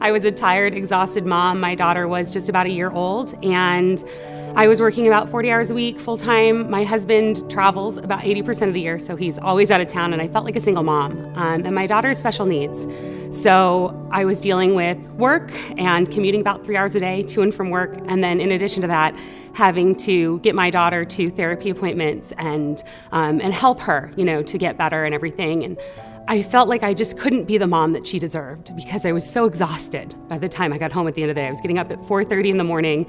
I was a tired, exhausted mom. My daughter was just about a year old, and I was working about 40 hours a week, full-time. My husband travels about 80% of the year, so he's always out of town, and I felt like a single mom. And my daughter has special needs. So I was dealing with work and commuting about 3 hours a day to and from work, and then in addition to that, having to get my daughter to therapy appointments and help her, to get better and everything. And I felt like I just couldn't be the mom that she deserved because I was so exhausted by the time I got home at the end of the day. I was getting up at 4:30 in the morning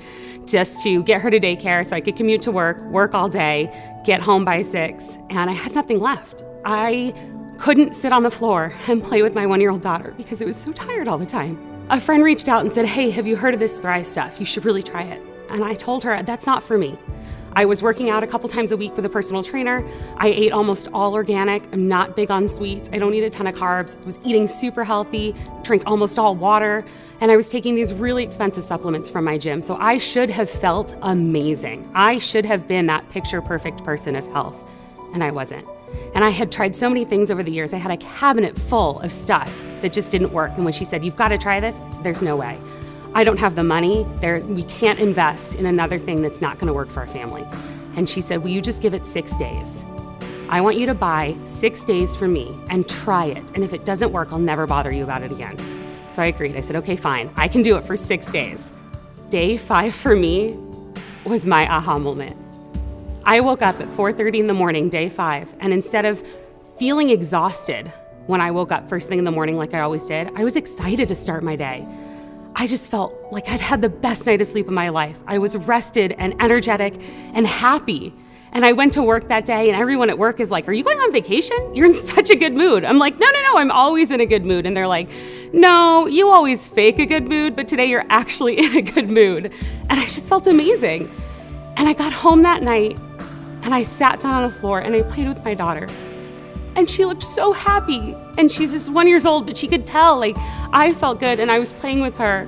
just to get her to daycare so I could commute to work all day, get home by 6, and I had nothing left. I couldn't sit on the floor and play with my 1-year-old daughter because I was so tired all the time. A friend reached out and said, "Hey, have you heard of this Thrive stuff? You should really try it." And I told her, that's not for me. I was working out a couple times a week with a personal trainer. I ate almost all organic. I'm not big on sweets. I don't eat a ton of carbs. I was eating super healthy, drink almost all water, and I was taking these really expensive supplements from my gym. So I should have felt amazing. I should have been that picture-perfect person of health, and I wasn't. And I had tried so many things over the years. I had a cabinet full of stuff that just didn't work. And when she said, "You've got to try this," I said, "There's no way. I don't have the money. We can't invest in another thing that's not gonna work for our family." And she said, "Will you just give it 6 days? I want you to buy 6 days from me and try it. And if it doesn't work, I'll never bother you about it again." So I agreed. I said, "Okay, fine. I can do it for 6 days." Day 5 for me was my aha moment. I woke up at 4:30 in the morning, day 5, and instead of feeling exhausted when I woke up first thing in the morning like I always did, I was excited to start my day. I just felt like I'd had the best night of sleep of my life. I was rested and energetic and happy. And I went to work that day, and everyone at work is like, "Are you going on vacation? You're in such a good mood." I'm like, no, I'm always in a good mood. And they're like, "No, you always fake a good mood, but today you're actually in a good mood." And I just felt amazing. And I got home that night, and I sat down on the floor, and I played with my daughter. And she looked so happy. And she's just 1 year old, but she could tell, like, I felt good, and I was playing with her.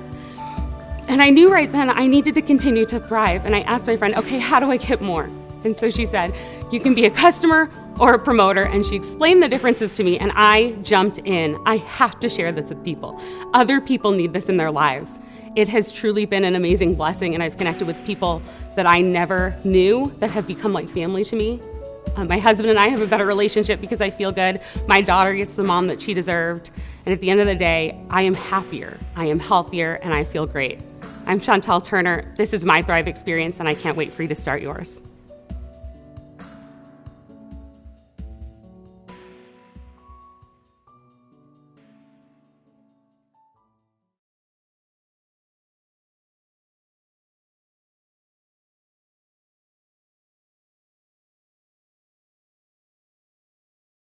And I knew right then I needed to continue to thrive. And I asked my friend, "Okay, how do I get more?" And so she said, "You can be a customer or a promoter." And she explained the differences to me, and I jumped in. I have to share this with people. Other people need this in their lives. It has truly been an amazing blessing, and I've connected with people that I never knew that have become like family to me. My husband and I have a better relationship because I feel good. My daughter gets the mom that she deserved. And at the end of the day, I am happier, I am healthier, and I feel great. I'm Chantel Turner. This is my Thrive experience, and I can't wait for you to start yours.